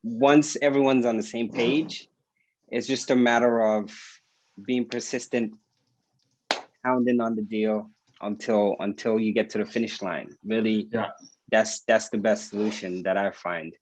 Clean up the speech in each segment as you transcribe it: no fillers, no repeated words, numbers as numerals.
once everyone's on the same page, it's just a matter of being persistent, hounding on the deal until you get to the finish line. Really, Yeah. that's the best solution that I find.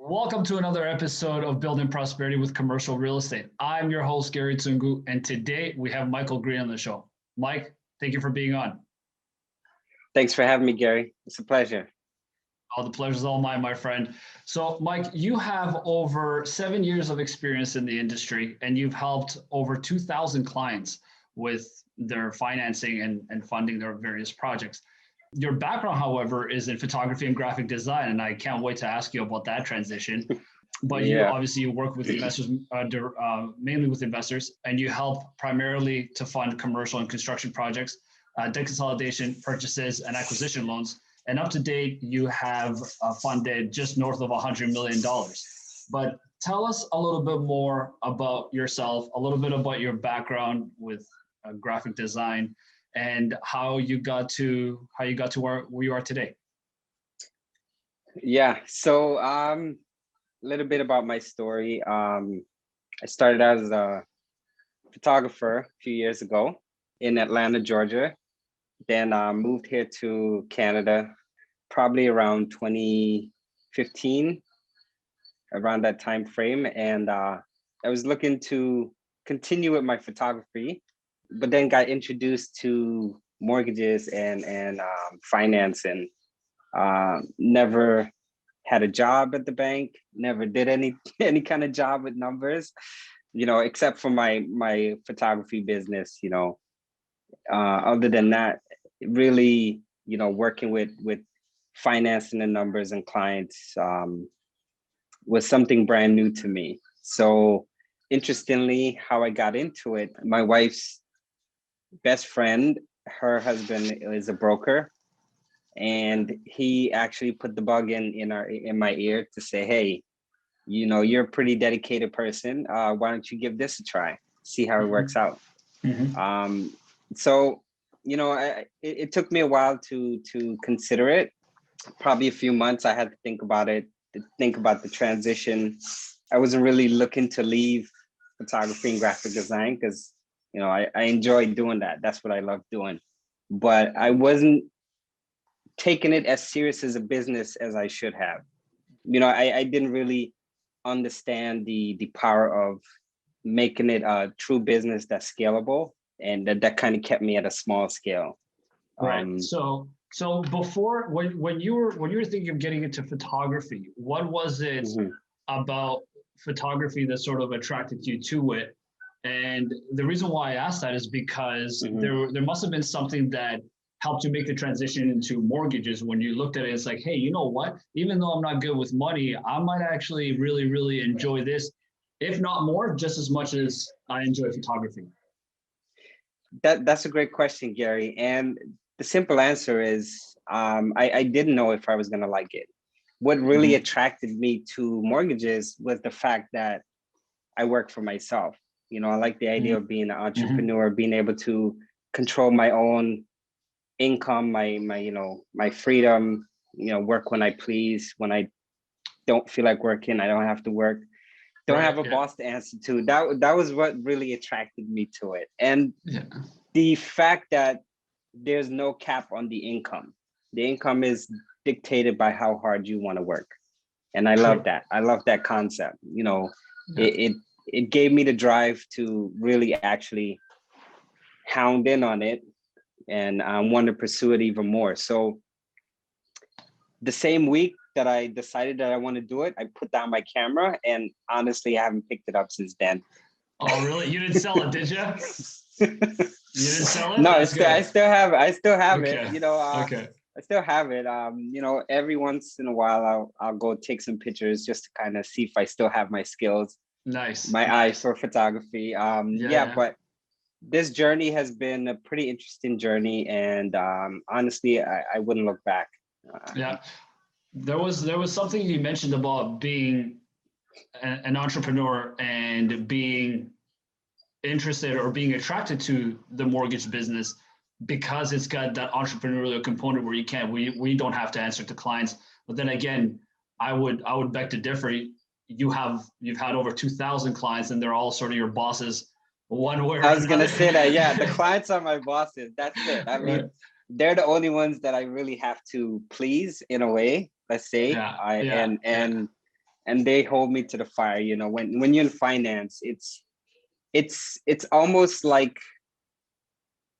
Welcome to another episode of Building Prosperity with Commercial Real Estate. I'm your host, Gary Tsungu, and today we have Michael Greene on the show. Mike, thank you for being on. Thanks for having me, Gary. It's a pleasure. Oh, the pleasure's all mine, my friend. So, Mike, you have over 7 years of experience in the industry, and you've helped over 2,000 clients with their financing and funding their various projects. Your background, however, is in photography and graphic design, and I can't wait to ask you about that transition. But you work with investors, mainly with investors, and you help primarily to fund commercial and construction projects, debt consolidation, purchases, and acquisition loans. And up to date, you have funded just north of $100 million. But tell us a little bit more about yourself, a little bit about your background with graphic design, and how you got to where you are today. Yeah. So a little bit about my story. I started out as a photographer a few years ago in Atlanta, Georgia. Then moved here to Canada probably around 2015, around that time frame. And I was looking to continue with my photography, but then got introduced to mortgages and finance, and never had a job at the bank, never did any kind of job with numbers, except for my photography business. Other than that, really, working with financing the numbers and clients was something brand new to me. So interestingly, how I got into it, my wife's best friend, her husband is a broker, and he actually put the bug in my ear to say, hey, you're a pretty dedicated person. Why don't you give this a try? See how it works out. Mm-hmm. So, it took me a while to consider it. Probably a few months. I had to think about it, to think about the transition. I wasn't really looking to leave photography and graphic design because, I enjoyed doing that. That's what I love doing. But I wasn't taking it as serious as a business as I should have. I didn't really understand the power of making it a true business that's scalable, and that kind of kept me at a small scale. Right. So before, when you were thinking of getting into photography, what was it about photography that sort of attracted you to it? And the reason why I asked that is because there must have been something that helped you make the transition into mortgages. When you looked at it, it's like, hey, you know what? Even though I'm not good with money, I might actually really, really enjoy this, if not more, just as much as I enjoy photography. That's a great question, Gary. And the simple answer is I didn't know if I was going to like it. What really attracted me to mortgages was the fact that I work for myself. I like the idea of being an entrepreneur, being able to control my own income, my freedom, work when I please. When I don't feel like working, I don't have to work. Don't have a boss to answer to. That was what really attracted me to it. And the fact that there's no cap on the income. The income is dictated by how hard you want to work. And I love that. I love that concept. It gave me the drive to really actually hound in on it and want to pursue it even more. So the same week that I decided that I want to do it, I put down my camera, and honestly, I haven't picked it up since then. Oh, really? You didn't sell it, did you? You didn't sell it? No, I still have it. I still have it. Okay. I still have it. Every once in a while, I'll go take some pictures just to kind of see if I still have my skills. Nice. My eye for photography. But this journey has been a pretty interesting journey, and honestly, I wouldn't look back. There was something you mentioned about being an entrepreneur and being interested or being attracted to the mortgage business because it's got that entrepreneurial component where we don't have to answer to clients. But then again, I would beg to differ. You've had over 2,000 clients and they're all sort of your bosses one way or I was another. gonna say that, yeah, the clients are my bosses. That's it. I mean, Right. they're the only ones that I really have to please in a way, let's say. Yeah, I yeah, yeah. and they hold me to the fire. You know, when you're in finance, it's almost like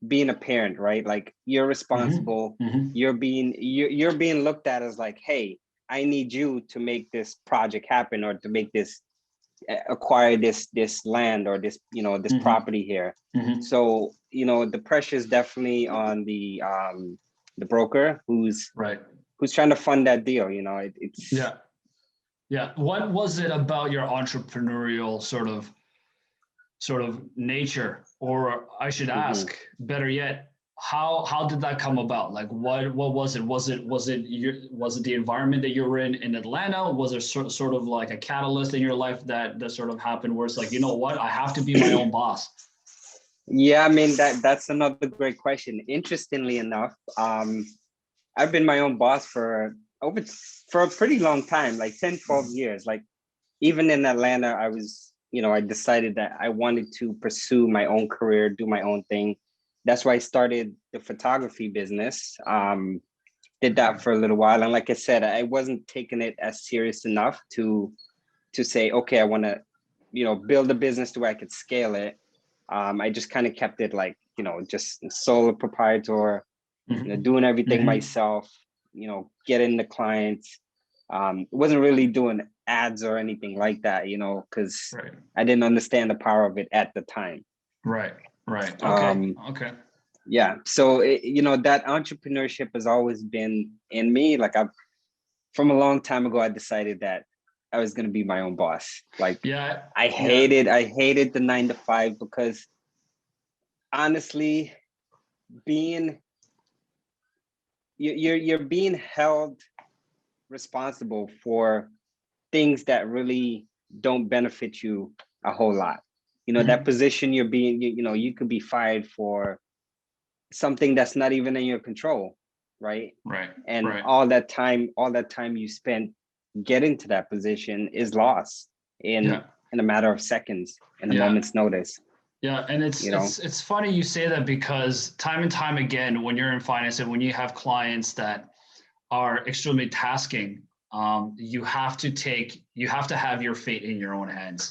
being a parent, right? Like you're Mm-hmm. responsible. Mm-hmm. You're being looked at as like, hey, I need you to make this project happen or to make this acquire this land or this, you know, this Mm-hmm. property here. Mm-hmm. So, you know, the pressure is definitely on the broker Right. who's trying to fund that deal. You know, it's Yeah. Yeah. What was it about your entrepreneurial sort of nature, or I should mhm. ask, better yet, how did that come about? Like, what was it? Was it the environment that you were in Atlanta? Was there sort of like a catalyst in your life that sort of happened where it's like, you know what, I have to be my own boss? Yeah, I mean that's another great question. Interestingly enough, I've been my own boss over for a pretty long time, like 10, 12 years. Like even in Atlanta, I was, you know, I decided that I wanted to pursue my own career, do my own thing. That's why I started the photography business. Did that for a little while. And like I said, I wasn't taking it as serious enough to say, okay, I want to, you know, build a business to where I could scale it. I just kind of kept it like, you know, just solo proprietor, you know, Mm-hmm. doing everything Mm-hmm. myself, you know, getting the clients. Wasn't really doing ads or anything like that, you know, because Right. I didn't understand the power of it at the time. Right. Right. Okay. Um, Okay. yeah, so you know, that entrepreneurship has always been in me. Like I've from a long time ago, I decided that I was gonna be my own boss. Like Yeah. I Yeah. hated the 9 to 5 because honestly, being you're being held responsible for things that really don't benefit you a whole lot. You know, that Mm-hmm. position you're being, you know, you could be fired for something that's not even in your control, right? Right. And Right. all that time you spent getting to that position is lost Yeah. in a matter of seconds, in a Yeah. moment's notice, Yeah, and you know. it's funny you say that because time and time again, when you're in finance and when you have clients that are extremely tasking, you have to have your fate in your own hands,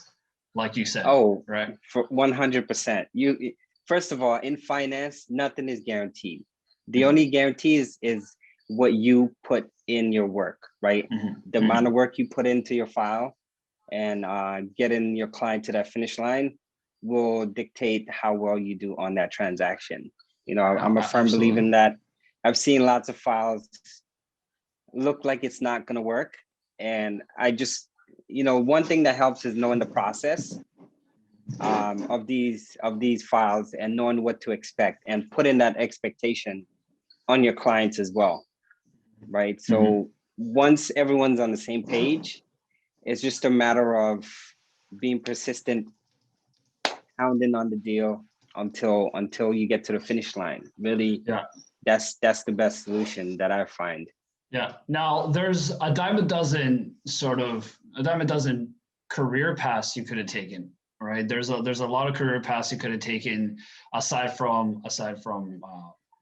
like you said, Oh, right? for 100%. You first of all, in finance, nothing is guaranteed. The Mm-hmm. only guarantee is what you put in your work, right? The Mm-hmm. amount Mm-hmm. of work you put into your file and getting your client to that finish line will dictate how well you do on that transaction. You know, I'm a firm believer Absolutely. in that. I've seen lots of files look like it's not going to work, and I just, you know, one thing that helps is knowing the process of these files and knowing what to expect and putting that expectation on your clients as well, right? Mm-hmm. So once everyone's on the same page, it's just a matter of being persistent, pounding on the deal until you get to the finish line. Really, Yeah. that's the best solution that I find. Yeah. Now there's a dime a dozen career paths you could have taken, right? There's a lot of career paths you could have taken aside from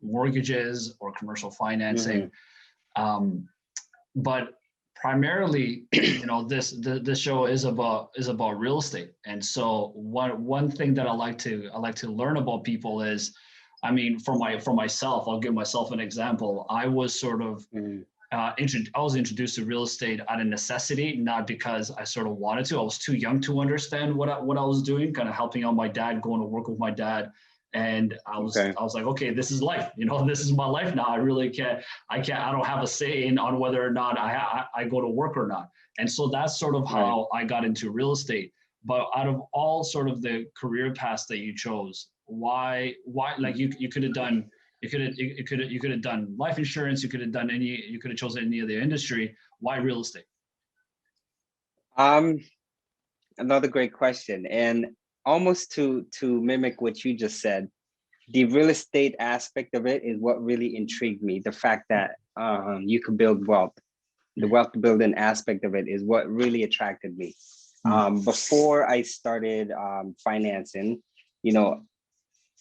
mortgages or commercial Mm-hmm. financing. But primarily, this show is about real estate. And so one thing that I like to learn about people is, I mean, for myself, I'll give myself an example. I was sort of Mm-hmm. I was introduced to real estate out of necessity, not because I sort of wanted to. I was too young to understand what I was doing, kind of helping out my dad, going to work with my dad. And I was Okay. I was like, okay, this is life. This is my life now. I really I don't have a say in on whether or not I go to work or not. And so that's sort of Right. how I got into real estate. But out of all sort of the career paths that you chose, why like you could have done You could have done life insurance. You could have done you could have chosen any other industry. Why real estate? Another great question, and almost to mimic what you just said, the real estate aspect of it is what really intrigued me. The fact that you could build wealth, the wealth building aspect of it is what really attracted me. Before I started financing, you know,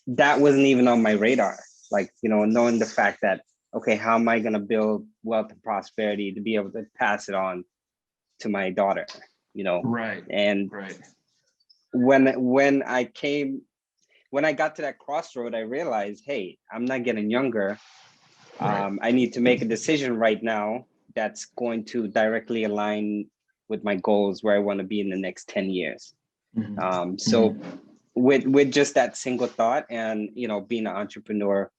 that wasn't even on my radar. Like, you know, knowing the fact that, okay, how am I going to build wealth and prosperity to be able to pass it on to my daughter, you know? Right. And Right. when I got to that crossroad, I realized, hey, I'm not getting younger. Right. I need to make a decision right now that's going to directly align with my goals, where I want to be in the next 10 years. So with just that single thought, and, you know, being an entrepreneur,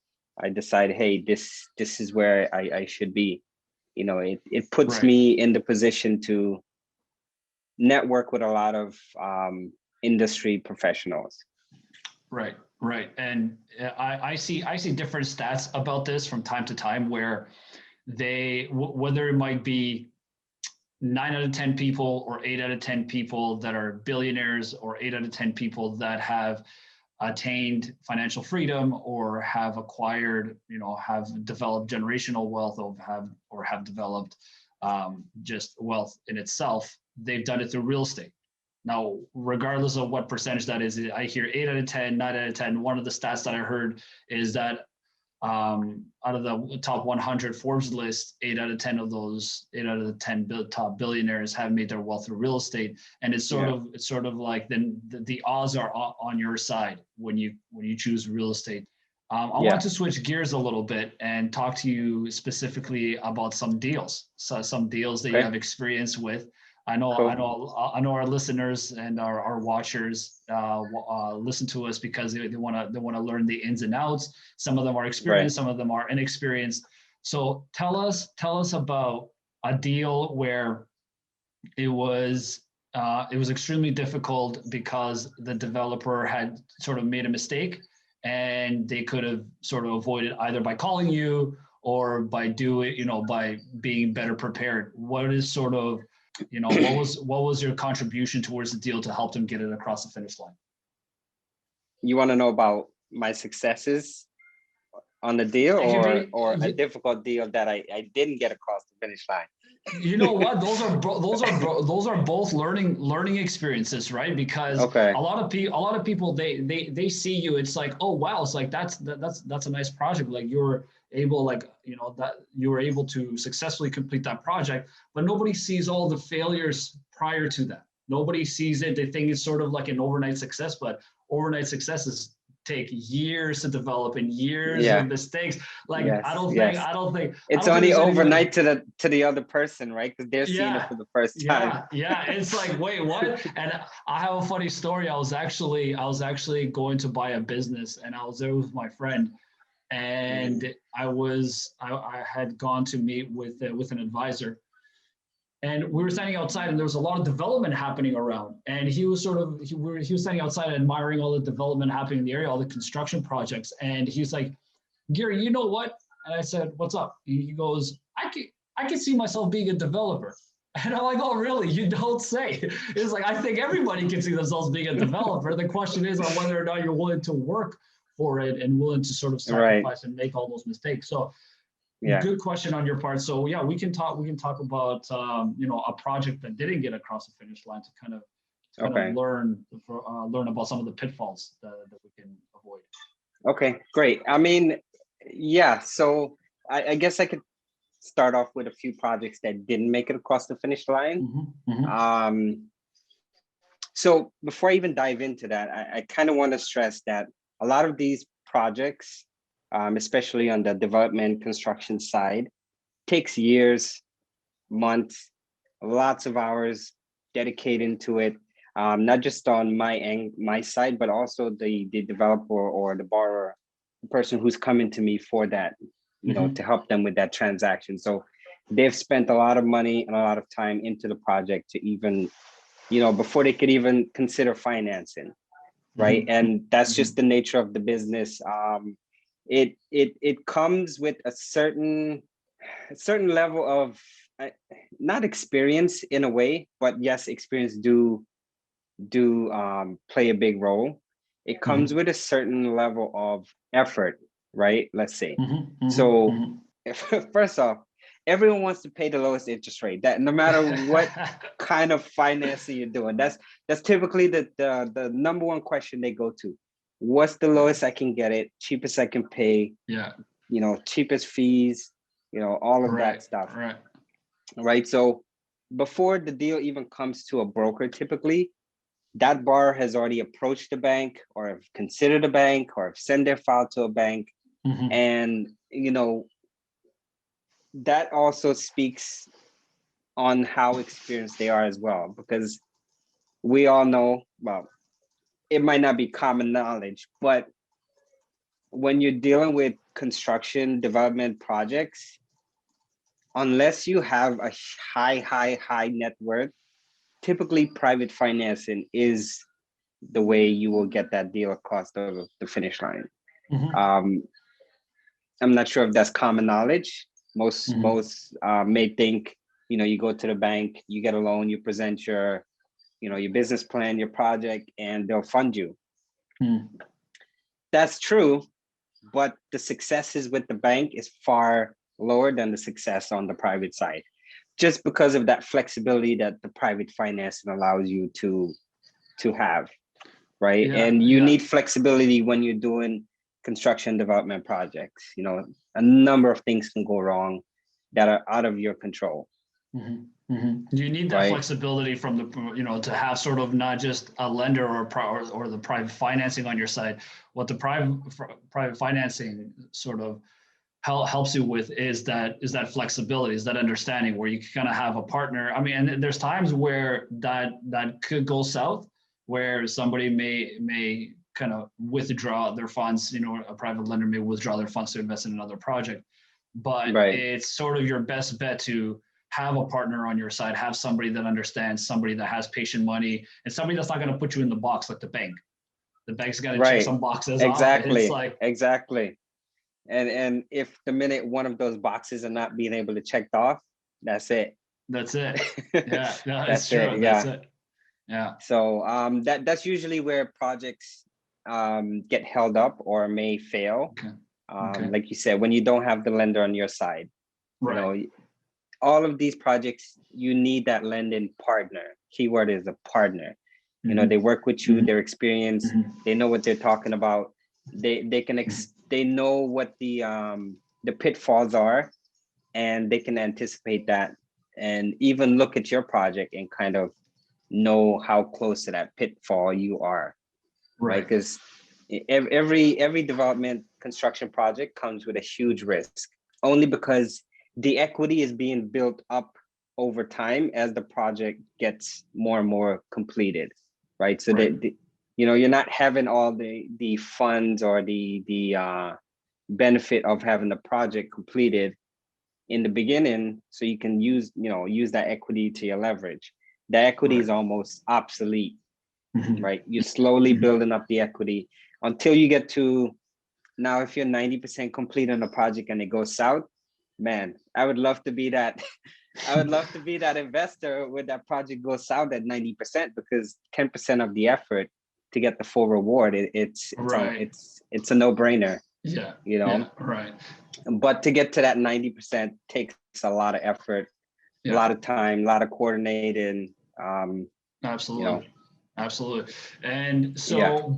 I decided, hey, this is where I should be. You know, it puts me in the position to network with a lot of industry professionals. Right, right. And I see different stats about this from time to time, where whether it might be 9 out of 10 people or 8 out of 10 people that are billionaires, or 8 out of 10 people that have attained financial freedom, or have acquired, you know, have developed generational wealth, or have developed just wealth in itself. They've done it through real estate. Now, regardless of what percentage that is, I hear 8 out of 10, 9 out of 10. One of the stats that I heard is that out of the top 100 Forbes list, 8 out of 10 of those, 8 out of the 10 top billionaires have made their wealth through real estate. And it's sort of like then the odds are on your side when you choose real estate. I want to switch gears a little bit and talk to you specifically about some deals. So some deals that you have experience with. I know our listeners and our watchers listen to us because they want to learn the ins and outs. Some of them are experienced, some of them are inexperienced. So tell us about a deal where it was extremely difficult because the developer had sort of made a mistake, and they could have sort of avoided either by calling you or by by being better prepared. What is sort of, you know, what was your contribution towards the deal to help them get it across the finish line? You want to know about my successes on the deal, or a difficult deal that I didn't get across the finish line? You know what? Those are both learning experiences, right? Because a lot of people they see you. It's like, oh wow, it's like that's a nice project. Like you're able, like, you know, that you were able to successfully complete that project, but nobody sees all the failures prior to that. Nobody sees it. They think it's sort of like an overnight success, but overnight successes take years to develop and years of mistakes. Like I don't think it's only overnight to the other person, right? Because they're seeing it for the first time. It's like, wait, what? And I have a funny story. I was actually going to buy a business, and I was there with my friend, and I had gone to meet with an advisor. And we were standing outside, and there was a lot of development happening around. And he was standing outside admiring all the development happening in the area, all the construction projects. And he's like, "Gary, you know what?" And I said, "What's up?" He goes, I can see myself being a developer." And I'm like, "Oh, really? You don't say." It's like, I think everybody can see themselves being a developer. The question is on whether or not you're willing to work for it and willing to sort of sacrifice and make all those mistakes. So good question on your part. So yeah, we can talk about you know, a project that didn't get across the finish line to kind of learn about some of the pitfalls that we can avoid. Okay, great. I mean, yeah, so I guess I could start off with a few projects that didn't make it across the finish line. So before I even dive into that, I kind of want to stress that a lot of these projects, especially on the development construction side, takes years, months, lots of hours dedicated to it, not just on my side, but also the developer or the borrower, the person who's coming to me for that, you know, to help them with that transaction. So they've spent a lot of money and a lot of time into the project to even, you know, before they could even consider financing, right? And that's just the nature of the business. it comes with a certain level of not experience in a way, but yes, experience do play a big role. It comes with a certain level of effort, right? Let's say. So first off, everyone wants to pay the lowest interest rate. That no matter what kind of financing you're doing, that's typically the number one question they go to. What's the lowest I can get it, cheapest I can pay, Yeah. Cheapest fees, all of that stuff. Right. So before the deal even comes to a broker, typically that borrower has already approached the bank or have considered a bank or have sent their file to a bank. And, that also speaks on how experienced they are as well, because we all know, well, it might not be common knowledge, but when you're dealing with construction development projects, unless you have a high net worth, typically private financing is the way you will get that deal across the finish line. I'm not sure if that's common knowledge. Most may think, you go to the bank, you get a loan, you present your business plan, your project, and they'll fund you. That's true, but the successes with the bank is far lower than the success on the private side, just because of that flexibility that the private financing allows you to have, right? And you need flexibility when you're doing construction development projects. A number of things can go wrong that are out of your control. You need that flexibility from the, to have sort of not just a lender or the private financing on your side. What the private financing sort of helps you with is that flexibility, is that understanding where you can kind of have a partner. I mean, and there's times where that could go south, where somebody may kind of withdraw their funds, a private lender may withdraw their funds to invest in another project, but it's sort of your best bet to have a partner on your side, have somebody that understands, somebody that has patient money, and somebody that's not going to put you in the box like the bank. The bank's got to check some boxes exactly off. Exactly. And if the minute one of those boxes are not being able to check off, that's it. Yeah, no, that's true. it. Yeah. That's it. Yeah. So that's usually where projects get held up or may fail. Like you said, when you don't have the lender on your side, all of these projects, you need that lending partner. Keyword is a partner. They work with you, they're experienced, they know what they're talking about. They know what the pitfalls are, and they can anticipate that and even look at your project and kind of know how close to that pitfall you are, right? Because every development construction project comes with a huge risk, only because the equity is being built up over time as the project gets more and more completed, right? So that you're not having all the funds or the benefit of having the project completed in the beginning, so you can use that equity to your leverage. The equity is almost obsolete, right? You're slowly building up the equity until you get to, now if you're 90% complete on a project and it goes south, man, I would love to be that. I would love to be that investor where that project goes south at 90%, because 10% of the effort to get the full reward, it's a no-brainer. But to get to that 90% takes a lot of effort, a lot of time, a lot of coordinating. Absolutely. And so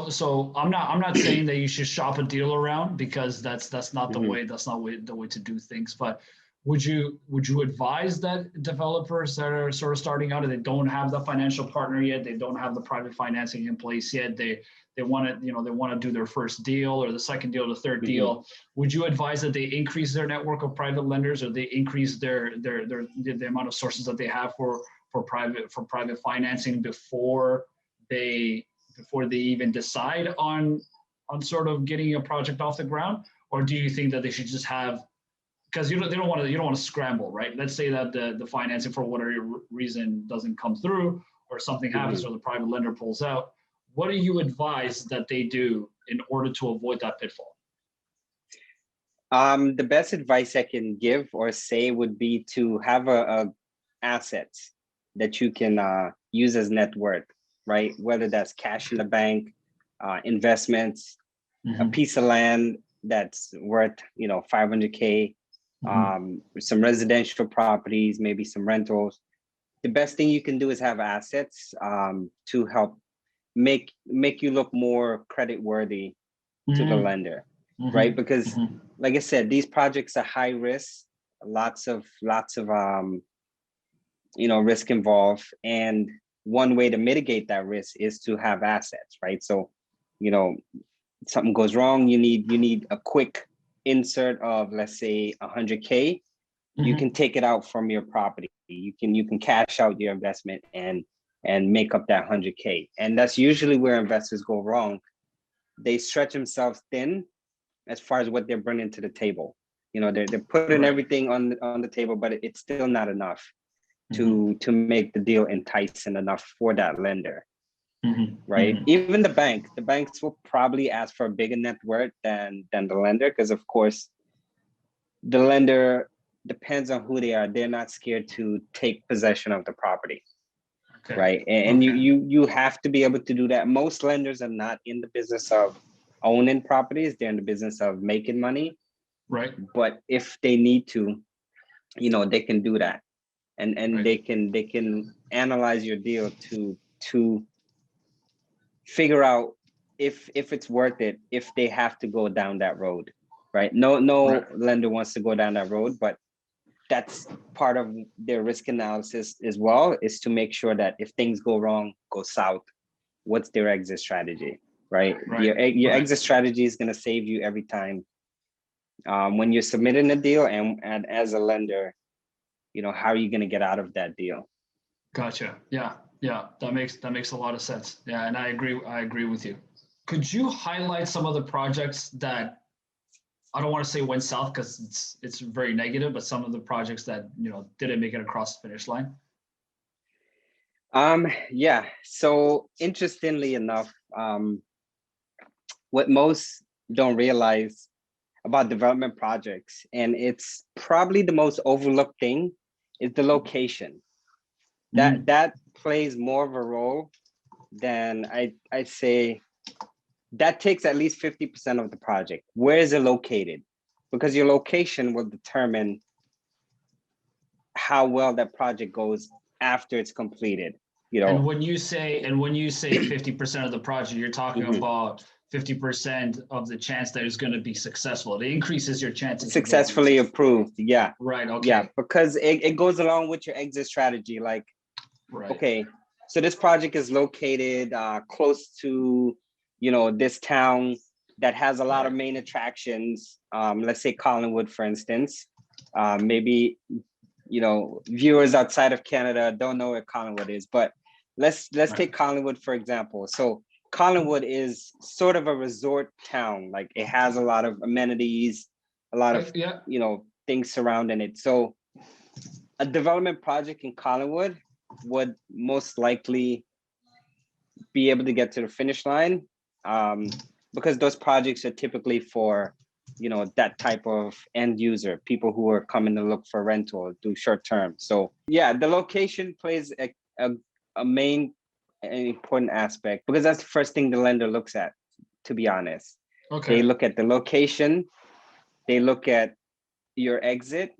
so I'm not saying that you should shop a deal around, because that's not the way, the way to do things. But would you advise that developers that are sort of starting out and they don't have the financial partner yet, they don't have the private financing in place yet, they want to do their first deal or the second deal or the third deal, would you advise that they increase their network of private lenders, or they increase the amount of sources that they have for private financing before they even decide on sort of getting a project off the ground? Or do you think that they should just have, because you don't want to scramble, right? Let's say that the financing for whatever reason doesn't come through, or something happens, or the private lender pulls out. What do you advise that they do in order to avoid that pitfall? The best advice I can give or say would be to have a assets that you can use as net worth, right? Whether that's cash in the bank, investments, a Mm-hmm. piece of land that's worth, 500K, Mm-hmm. some residential properties, maybe some rentals. The best thing you can do is have assets to help make you look more credit worthy to the Mm-hmm. lender, right? Mm-hmm. Because Mm-hmm. like I said, these projects are high risk, lots of risk involved. And one way to mitigate that risk is to have assets, right? So, you know, something goes wrong, you need a quick insert of, let's say, 100K. You Mm-hmm. can take it out from your property. You can cash out your investment and make up that 100K. And that's usually where investors go wrong. They stretch themselves thin as far as what they're bringing to the table. They're putting Right. everything on the table, but it's still not enough Mm-hmm. to make the deal enticing enough for that lender, Mm-hmm. right? Mm-hmm. Even the banks will probably ask for a bigger net worth than the lender, because of course the lender depends on who they are. They're not scared to take possession of the property, Okay. right? And you Okay. you have to be able to do that. Most lenders are not in the business of owning properties; they're in the business of making money. Right. But if they need to, they can do that, and Right. they can analyze your deal to figure out if it's worth it, if they have to go down that road, right? No Right. lender wants to go down that road, but that's part of their risk analysis as well, is to make sure that if things go wrong, go south, what's their exit strategy, right? Right. Your Right. exit strategy is going to save you every time, when you're submitting a deal, and as a lender, how are you going to get out of that deal? Gotcha. Yeah. Yeah. That makes a lot of sense. Yeah, and I agree with you. Could you highlight some of the projects that I don't want to say went south because it's very negative, but some of the projects that didn't make it across the finish line? Yeah. So interestingly enough, what most don't realize about development projects, and it's probably the most overlooked thing, is the location. That Mm-hmm. that plays more of a role than I say. That takes at least 50% of the project. Where is it located? Because your location will determine how well that project goes after it's completed. You And know, when you say 50% of the project, you're talking mhm. about 50% of the chance that it's going to be successful. It increases your chances of it being Successfully successful. approved. Yeah, Right. yeah, Okay. because it goes along with your exit strategy. Like, Right. okay, so this project is located close to, this town that has a lot of Right. main attractions. Let's say Collingwood, for instance. Maybe, viewers outside of Canada don't know where Collingwood is, but let's Right. take Collingwood for example. So Collingwood is sort of a resort town. Like, it has a lot of amenities, a lot of, Yeah. things surrounding it. So a development project in Collingwood would most likely be able to get to the finish line, um, because those projects are typically for, that type of end user, people who are coming to look for rental, do short term. So yeah, the location plays a main and important aspect, because that's the first thing the lender looks at, to be honest. They Okay. look at the location, they look at your exit,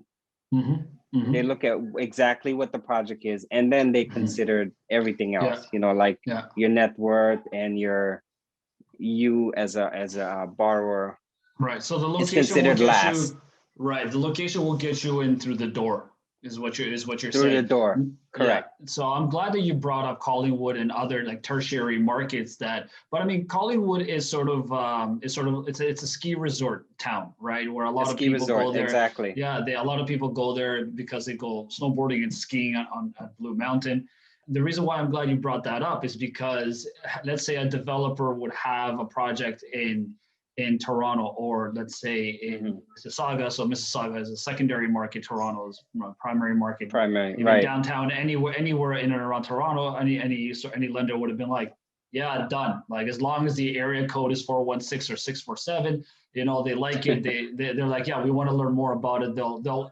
Mm-hmm. they Mm-hmm. look at exactly what the project is, and then they Mm-hmm. considered everything Yeah. else, like Yeah. your net worth and you as a borrower Right. So the is location will considered get last. you right. The location will get you in through the door, is what you're Through the saying. door. Yeah. Correct. So I'm glad that you brought up Collingwood and other like tertiary markets but I mean Collingwood it's a ski resort town, right? Where a A lot of ski people go resort, there. exactly. Yeah, a lot of people go there because they go snowboarding and skiing on Blue Mountain. The reason why I'm glad you brought that up is because let's say a developer would have a project in Toronto, or let's say in Hmm. Mississauga. So Mississauga is a secondary market. Toronto is a primary market. Primary, Even right. downtown, anywhere in and around Toronto, any lender would have been like, Yeah, done. Like as long as the area code is 416 or 647, you know, they like it. They're like, yeah, we want to learn more about it. They'll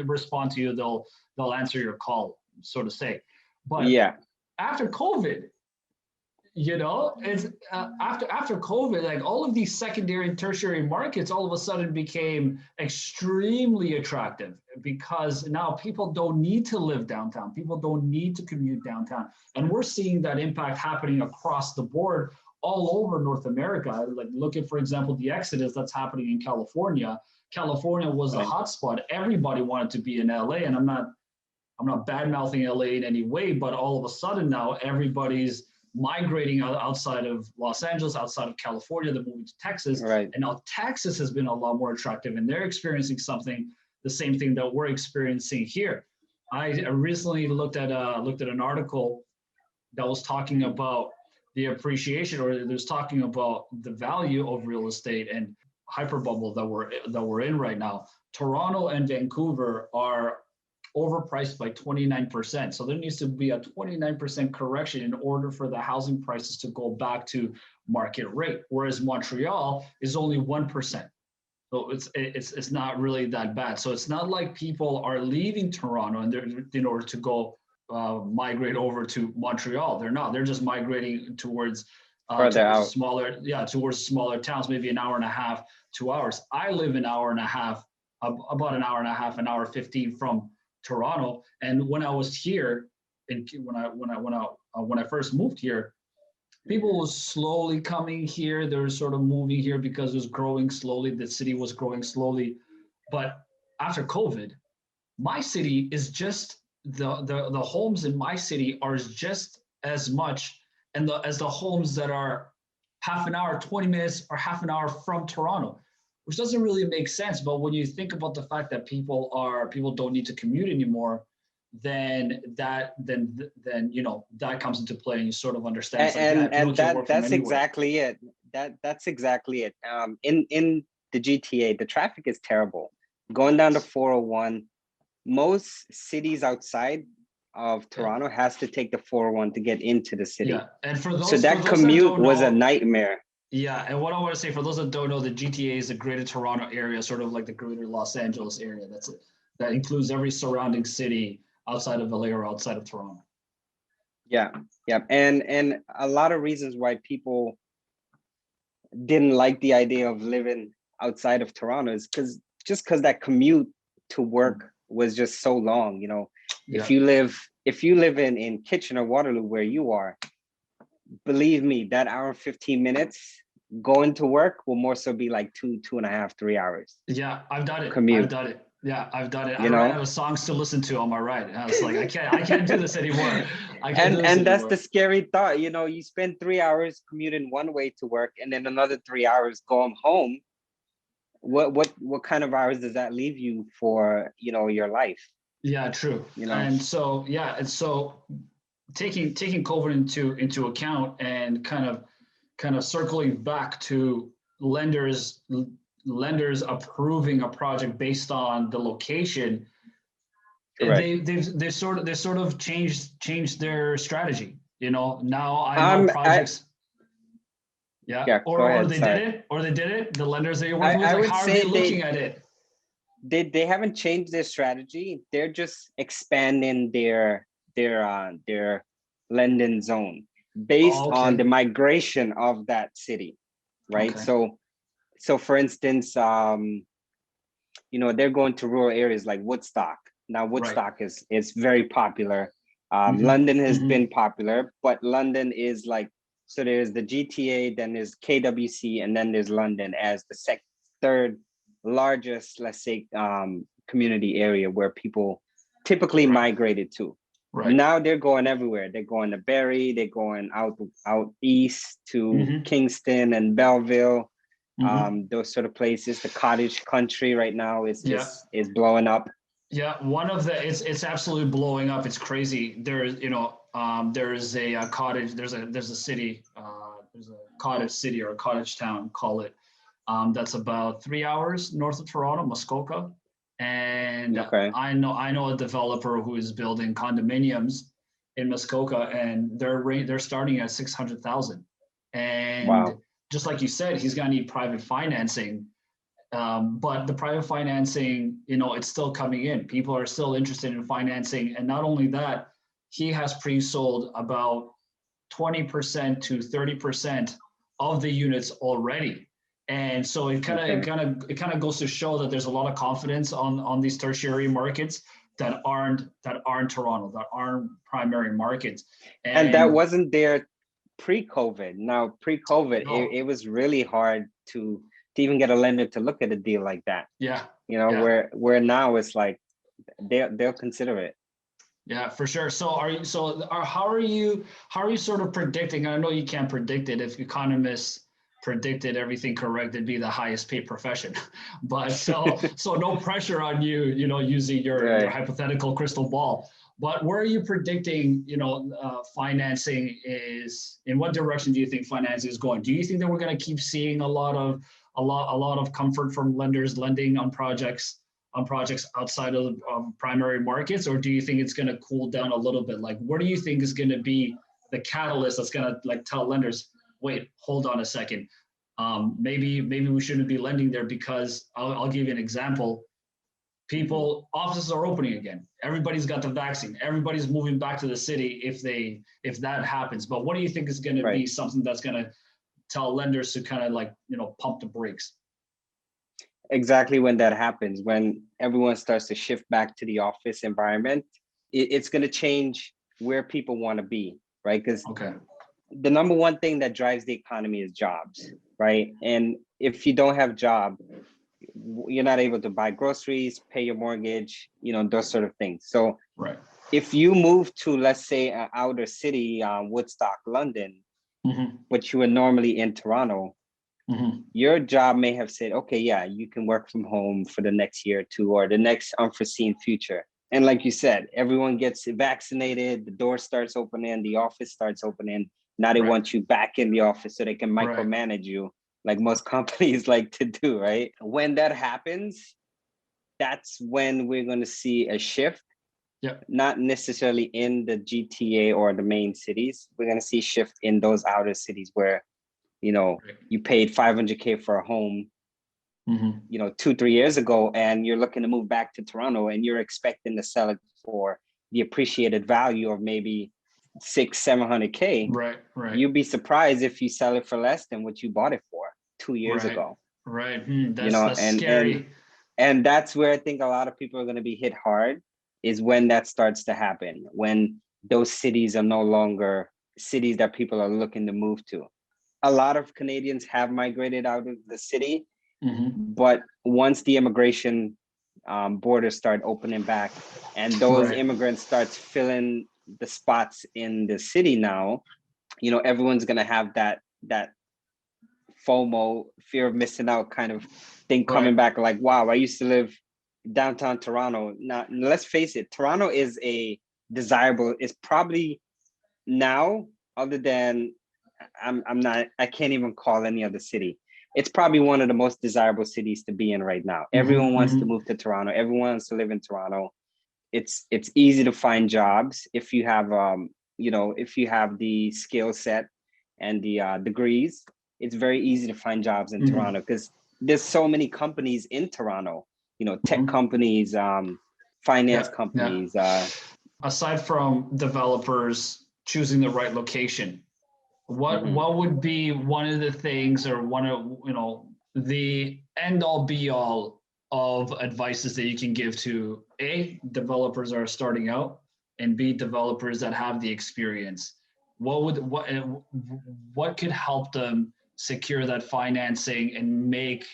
respond to you. They'll answer your call, so to say. But Yeah. after COVID, you know, it's after COVID, like all of these secondary and tertiary markets all of a sudden became extremely attractive because now people don't need to live downtown. People don't need to commute downtown. And we're seeing that impact happening across the board all over North America. Like look at, for example, the exodus that's happening in California. California was a hotspot. Everybody wanted to be in LA, and I'm not bad mouthing LA in any way, but all of a sudden now everybody's migrating outside of Los Angeles, outside of California, they're moving to Texas. Right. And now Texas has been a lot more attractive, and they're experiencing something, the same thing that we're experiencing here. I recently looked at an article that was talking about the appreciation, or it was talking about the value of real estate and hyperbubble that we're in right now. Toronto and Vancouver are overpriced by 29%. So there needs to be a 29% correction in order for the housing prices to go back to market rate. Whereas Montreal is only 1%. So it's not really that bad. So it's not like people are leaving Toronto and in order to go migrate over to Montreal. They're not. They're just migrating towards towards smaller towns, maybe an hour and a half, 2 hours. I live an hour and a half, about an hour and a half, an hour 15 from Toronto. And when I was here, when I first moved here, people was slowly coming here. They were sort of moving here because it was growing slowly. The city was growing slowly. But after COVID, my city is just the homes in my city are just as much as the homes that are half an hour, 20 minutes, or half an hour from Toronto, which doesn't really make sense. But when you think about the fact that people don't need to commute anymore, then you know that comes into play, and you sort of understand. That's exactly it. That's exactly it. In the GTA, the traffic is terrible. Going down to 401, most cities outside of Toronto has to take the 401 to get into the city. Yeah, and for those commute was a nightmare. Yeah, and what I want to say for those that don't know, the GTA is the Greater Toronto area, sort of like the Greater Los Angeles area. That includes every surrounding city outside of LA or outside of Toronto. Yeah, and a lot of reasons why people didn't like the idea of living outside of Toronto is because that commute to work was just so long. You know, if you live in Kitchener, Waterloo, where you are, believe me, that hour and 15 minutes going to work will more so be like 2.5, 3 hours. Yeah, I've done it. Commute. I've done it. Yeah, I've done it. I ran out of songs to listen to on my ride. I was like, I can't do this anymore. That's the scary thought. You know, you spend 3 hours commuting one way to work and then another 3 hours going home. What kind of hours does that leave you for, you know, your life? Yeah, true. You know, and so taking COVID into account and kind of circling back to lenders approving a project based on the location. Right. They sort of changed their strategy. You know, now I know projects. Or they did it. The lenders that you're working with, like, how are they looking at it? They haven't changed their strategy. They're just expanding their lending zone based on the migration of that city, right? Okay. So for instance, you know, they're going to rural areas like Woodstock. Now Woodstock is very popular. London has been popular, but London is like, so there's the GTA, then there's KWC, and then there's London as the third largest, let's say, community area where people typically migrated to. Right. Now they're going everywhere. They're going to Barrie, they're going out east to Kingston and Belleville, those sort of places. The cottage country right now is blowing up. Yeah, it's absolutely blowing up. It's crazy. There's a cottage. There's a city. There's a cottage city or a cottage town, call it. That's about 3 hours north of Toronto, Muskoka. And I know a developer who is building condominiums in Muskoka, and they're starting at 600,000. And Wow. just like you said, he's gonna need private financing. But the private financing, it's still coming in. People are still interested in financing, and not only that, he has pre-sold about 20% to 30% of the units already. And so it kind of goes to show that there's a lot of confidence on these tertiary markets that aren't Toronto, that aren't primary markets. And that wasn't there pre-COVID. Now, pre-COVID, No. it was really hard to even get a lender to look at a deal like that. Yeah. Yeah. Where now it's like they'll consider it. Yeah, for sure. So how are you sort of predicting? I know you can't predict it. If economists predicted everything correct, it'd be the highest paid profession. But so no pressure on you, using your hypothetical crystal ball. But where are you predicting, financing is, in what direction do you think financing is going? Do you think that we're going to keep seeing a lot of comfort from lenders lending on projects outside of primary markets, or do you think it's going to cool down a little bit? Like, what do you think is going to be the catalyst that's going to tell lenders, wait, hold on a second, maybe we shouldn't be lending there? Because I'll give you an example. Offices are opening again. Everybody's got the vaccine. Everybody's moving back to the city if that happens. But what do you think is going to be something that's going to tell lenders to kind of pump the brakes? Exactly, when that happens, when everyone starts to shift back to the office environment, it's going to change where people want to be, right? Because the number one thing that drives the economy is jobs, right? And if you don't have a job, you're not able to buy groceries, pay your mortgage, those sort of things. So if you move to, let's say, an outer city, Woodstock, London, but you were normally in Toronto, your job may have said, okay, yeah, you can work from home for the next year or two, or the next unforeseen future. And like you said, everyone gets vaccinated, the door starts opening, the office starts opening. Now they want you back in the office so they can micromanage you, like most companies like to do, right? When that happens, that's when we're going to see a shift. Not necessarily in the GTA or the main cities. We're going to see shift in those outer cities where you paid $500K for a home, 2-3 years ago, and you're looking to move back to Toronto, and you're expecting to sell it for the appreciated value of maybe $600-700K. Right. You'd be surprised if you sell it for less than what you bought it for 2 years ago. Right. That's scary. And that's where I think a lot of people are going to be hit hard, is when that starts to happen, when those cities are no longer cities that people are looking to move to. A lot of Canadians have migrated out of the city, but once the immigration borders start opening back, and those immigrants start filling the spots in the city now, everyone's gonna have that FOMO, fear of missing out kind of thing coming back. Like, wow, I used to live downtown Toronto. Now, let's face it, Toronto is is probably now, other than I can't even call any other city. It's probably one of the most desirable cities to be in right now. Everyone wants to move to Toronto. Everyone wants to live in Toronto. It's easy to find jobs if you have if you have the skill set and the degrees. It's very easy to find jobs in Toronto because there's so many companies in Toronto. Tech companies, finance companies. Aside from developers choosing the right location, what would be one of the things, or one of the end all be all of advices that you can give to A, developers that are starting out, and B, developers that have the experience? What could help them secure that financing and make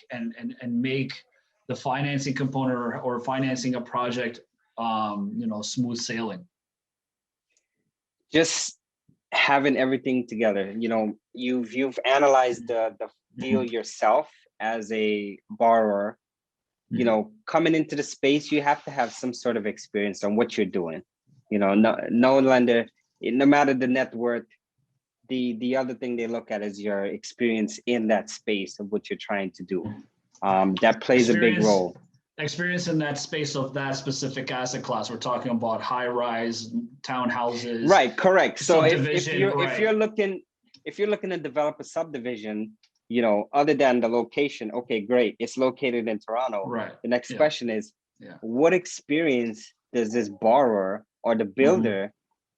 the financing component or financing a project smooth sailing? Just having everything together. You've analyzed the deal yourself as a borrower. Coming into the space, you have to have some sort of experience on what you're doing. No lender, no matter the net worth, the other thing they look at is your experience in that space of what you're trying to do. That plays a big role. Experience in that space of that specific asset class. We're talking about high-rise townhouses. Right, correct. So subdivision, if you're looking to develop a subdivision, other than the location, okay, great, it's located in Toronto. Right. The next question is, what experience does this borrower or the builder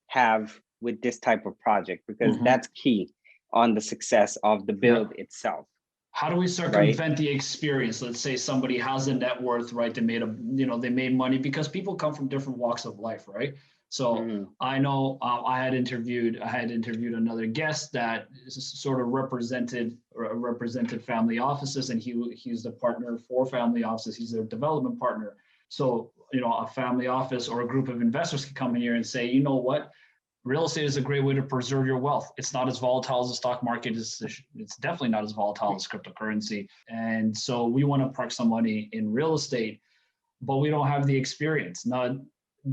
have with this type of project? Because that's key on the success of the build itself. How do we circumvent the experience? Let's say somebody has a net worth, right? They made money, because people come from different walks of life, right? So I know I had interviewed another guest that sort of represented family offices, and he's the partner for family offices. He's a development partner. So a family office or a group of investors can come in here and say, you know what? Real estate is a great way to preserve your wealth. It's not as volatile as the stock market. It's definitely not as volatile as cryptocurrency. And so we want to park some money in real estate, but we don't have the experience. Now,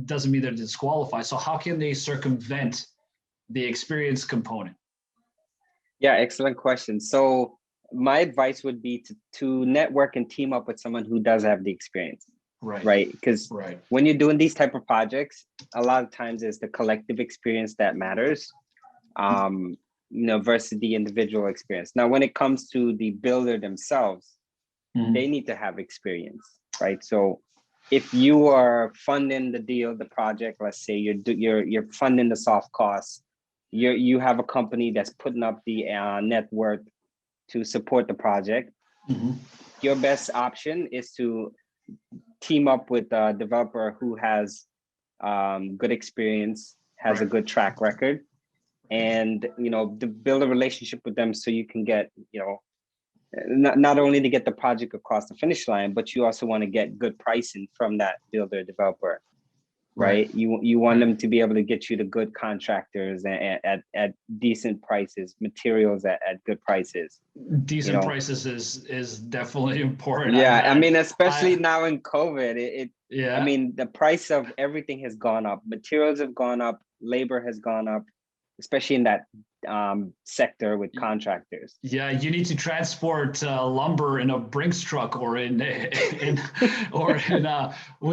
doesn't mean they're disqualified. So how can they circumvent the experience component? Yeah, excellent question. So my advice would be to network and team up with someone who does have the experience. Right. Because when you're doing these type of projects, a lot of times it's the collective experience that matters, versus the individual experience. Now, when it comes to the builder themselves, they need to have experience, right? So if you are funding the project, let's say you're funding the soft costs, you have a company that's putting up the net worth to support the project. Your best option is to team up with a developer who has good experience, has a good track record, and to build a relationship with them, so you can get not only to get the project across the finish line, but you also want to get good pricing from that builder developer, right? You want them to be able to get you the good contractors at decent prices, materials at good prices. Decent prices is definitely important. Yeah, I mean, especially now in COVID, I mean, the price of everything has gone up. Materials have gone up, labor has gone up, especially in that sector with contractors. Yeah, you need to transport lumber in a Brinks truck, or with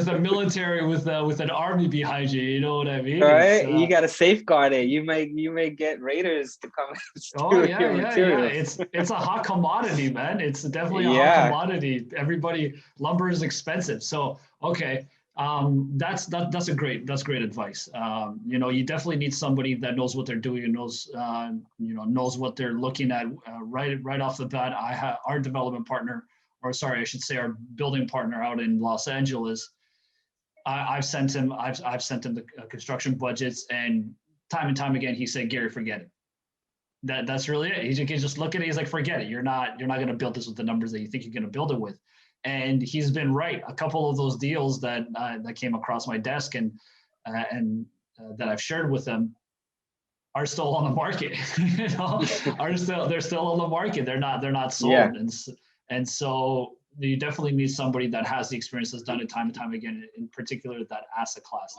a military with an army behind you. You know what I mean? Right, you got to safeguard it. You may get raiders to come steal your materials. It's a hot commodity, man. It's definitely a hot commodity. Lumber is expensive. So okay. That's great advice. You definitely need somebody that knows what they're doing and knows what they're looking at right off the bat. Our development partner, or sorry, I should say our building partner out in Los Angeles. I've sent him the construction budgets, and time again he said, Gary, forget it. That's really it. He can just look at it. He's like, forget it. You're not going to build this with the numbers that you think you're going to build it with. And he's been right. A couple of those deals that came across my desk and that I've shared with them are still on the market. They're still on the market. They're not sold. Yeah. And so you definitely need somebody that has the experience, that's done it time and time again, in particular that asset class.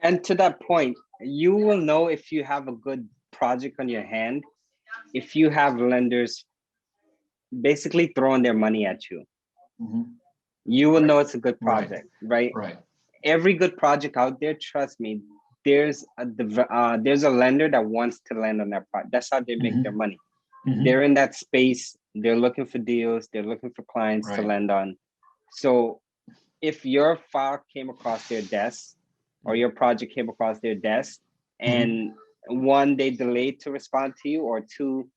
And to that point, you will know if you have a good project on your hand if you have lenders basically throwing their money at you. You will know it's a good project, right? Every good project out there, trust me, there's a lender that wants to lend on that project. That's how they make their money. They're in that space. They're looking for deals. They're looking for clients to lend on. So if your file came across their desk or your project came across their desk, and one, they delayed to respond to you, or two,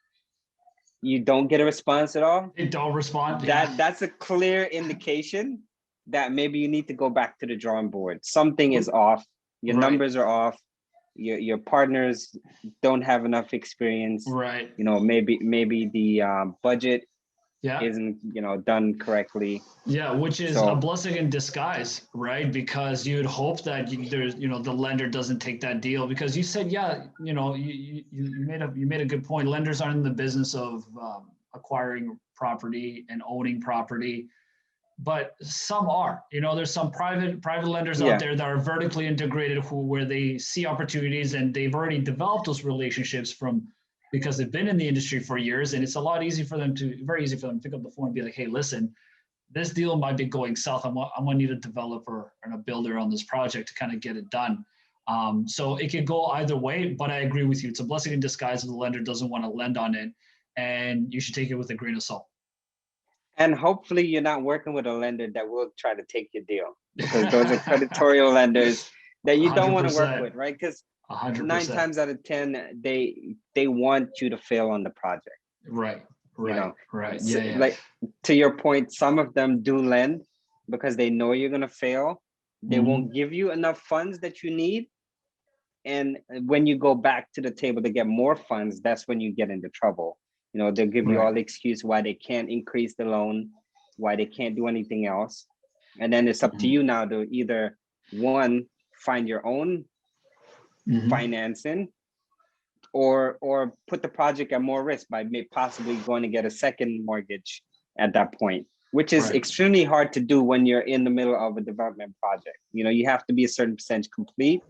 you don't get a response at all, they don't respond. That's a clear indication that maybe you need to go back to the drawing board. Something is off. Your numbers are off. Your partners don't have enough experience. Maybe the budget isn't done correctly. Which is a blessing in disguise, right? Because you'd hope that the lender doesn't take that deal, because you said you made a good point. Lenders aren't in the business of acquiring property and owning property, but some are. There's some private lenders out there that are vertically integrated, where they see opportunities and they've already developed those relationships because they've been in the industry for years, and it's very easy for them to pick up the phone and be like, hey, listen, this deal might be going south. I'm gonna need a developer and a builder on this project to kind of get it done. So it could go either way, but I agree with you. It's a blessing in disguise if the lender doesn't want to lend on it, and you should take it with a grain of salt. And hopefully you're not working with a lender that will try to take your deal, because those are predatory lenders that you don't want to work with, right? Because 9 times out of 10, they want you to fail on the project. Right. Right. So, like, to your point, some of them do lend because they know you're going to fail. They won't give you enough funds that you need. And when you go back to the table to get more funds, that's when you get into trouble. They'll give you all the excuse why they can't increase the loan, why they can't do anything else. And then it's up to you now to either, one, find your own financing, or put the project at more risk by possibly going to get a second mortgage at that point, which is extremely hard to do when you're in the middle of a development project. You have to be a certain percentage complete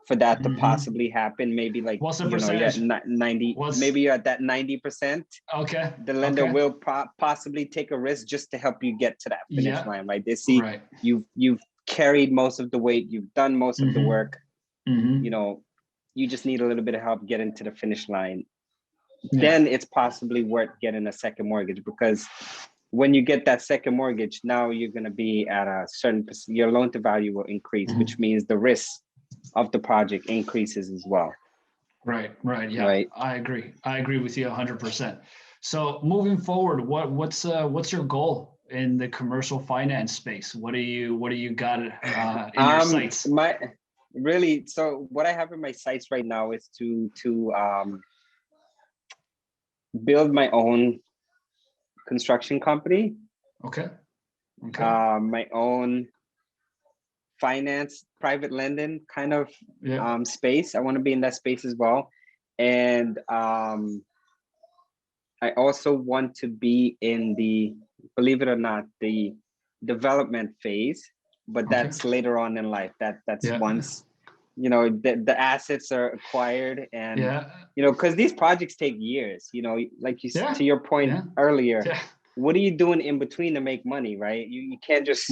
for that to possibly happen. Maybe like, what's the percentage? You're at 90, maybe you're at that 90%. Okay. The lender will possibly take a risk just to help you get to that finish line, right? They see you've carried most of the weight, you've done most of the work, you just need a little bit of help getting to the finish line. Then it's possibly worth getting a second mortgage, because when you get that second mortgage, now you're going to be at a certain percent, your loan to value will increase, which means the risk of the project increases as well. Right. Yeah, right. I agree with you 100%. So moving forward, what's your goal in the commercial finance space? What do you got in your sights? So what I have in my sights right now is to build my own construction company. Okay. My own finance, private lending kind of space. I want to be in that space as well. And I also want to be in the, believe it or not, the development phase, but that's later on in life. That's once, the assets are acquired, and, because these projects take years, like you said, to your point earlier, what are you doing in between to make money, right? You can't just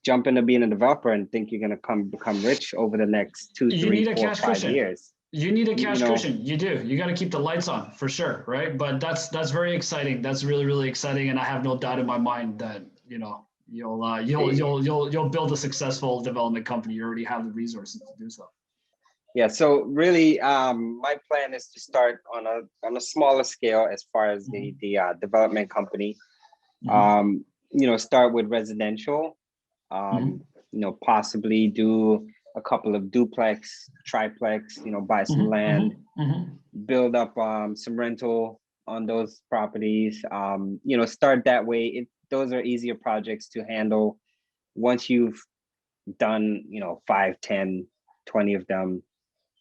jump into being a developer and think you're going to become rich over the next 2, 3, 4, 5 years. You need a cash cushion. You do. You got to keep the lights on for sure, right? But that's very exciting. That's really, really exciting, and I have no doubt in my mind that you'll build a successful development company. You already have the resources to do so. Yeah. So really, my plan is to start on a smaller scale as far as the development company. Start with residential. Possibly do a couple of duplex, triplex, buy some land, build up some rental on those properties, start that way. Those are easier projects to handle. Once you've done, 5, 10, 20 of them,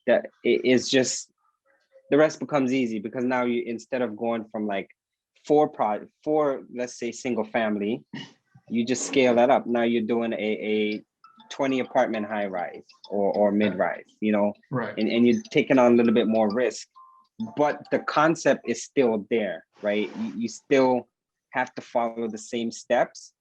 that is just, the rest becomes easy, because now you, instead of going from like four, let's say single family, you just scale that up. Now you're doing a 20 apartment high rise or mid rise, and you're taking on a little bit more risk, but the concept is still there, right? You still have to follow the same steps.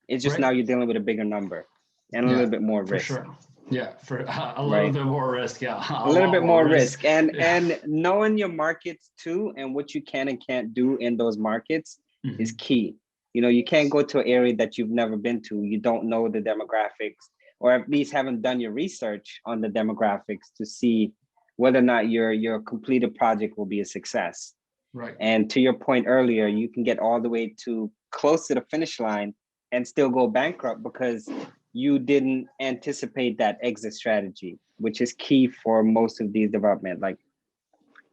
It's just now you're dealing with a bigger number and a little bit more risk. For sure. Yeah, for a little bit more risk. Yeah, a little bit more risk, and knowing your markets too, and what you can and can't do in those markets is key. You can't go to an area that you've never been to. You don't know the demographics, or at least haven't done your research on the demographics to see whether or not your completed project will be a success. Right. And to your point earlier, you can get all the way to close to the finish line and still go bankrupt because you didn't anticipate that exit strategy, which is key for most of these development. Like,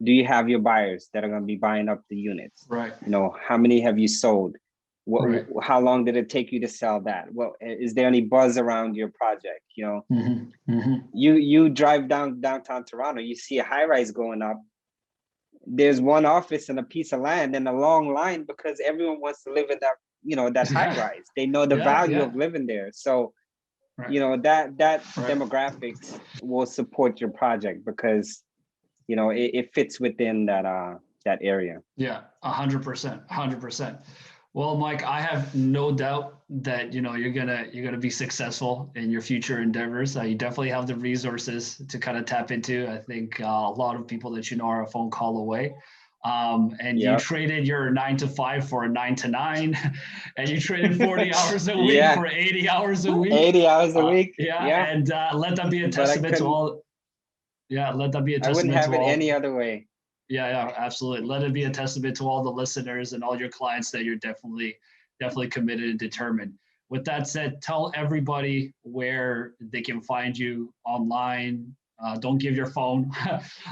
do you have your buyers that are going to be buying up the units? Right. How many have you sold? How long did it take you to sell that? Well, is there any buzz around your project? You drive downtown Toronto, you see a high rise going up. There's one office and a piece of land and a long line, because everyone wants to live in that, that high rise. They know the value of living there. So, that demographics will support your project, because, it fits within that area. Yeah, 100%. Well, Mike, I have no doubt that you're gonna be successful in your future endeavors. You definitely have the resources to kind of tap into. I think a lot of people that you know are a phone call away. And you Yep. traded your 9 to 5 for a 9 to 9, and you traded 40 hours a week Yeah. for 80 hours a week. 80 hours a week. Yeah, Yeah. and let that be a But testament to all. Yeah, let that be a I wouldn't testament have to it all. any other way. Yeah, absolutely. Let it be a testament to all the listeners and all your clients that you're definitely committed and determined. With that said, tell everybody where they can find you online. Don't give your phone.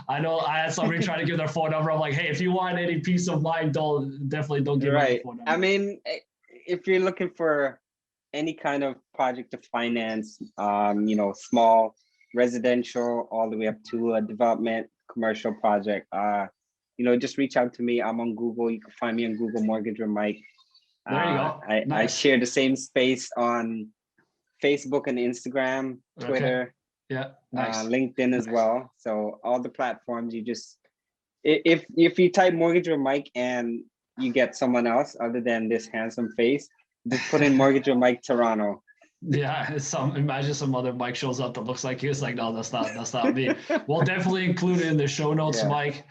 I know I had somebody try to give their phone number. I'm like, hey, if you want any peace of mind, definitely don't give out your Right. phone number. I mean, if you're looking for any kind of project to finance, small residential all the way up to a development commercial project, just reach out to me. I'm on Google. You can find me on Google Mortgage with Mike. There you go. I Nice. share the same space on Facebook and Instagram, Twitter, Okay. Yeah, nice. LinkedIn as well. So all the platforms, if you type Mortgage with Mike and you get someone else other than this handsome face, just put in Mortgage with Mike Toronto. Yeah, imagine some other Mike shows up that looks like you. It's like, no, that's not me. We'll definitely include it in the show notes, Yeah. Mike.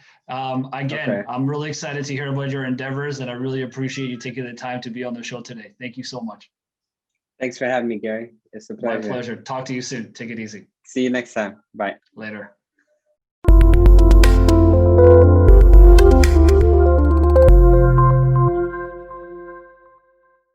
Again, Okay. I'm really excited to hear about your endeavors, and I really appreciate you taking the time to be on the show today. Thank you so much. Thanks for having me, Gary. It's a pleasure. My pleasure. Talk to you soon. Take it easy. See you next time. Bye. Later.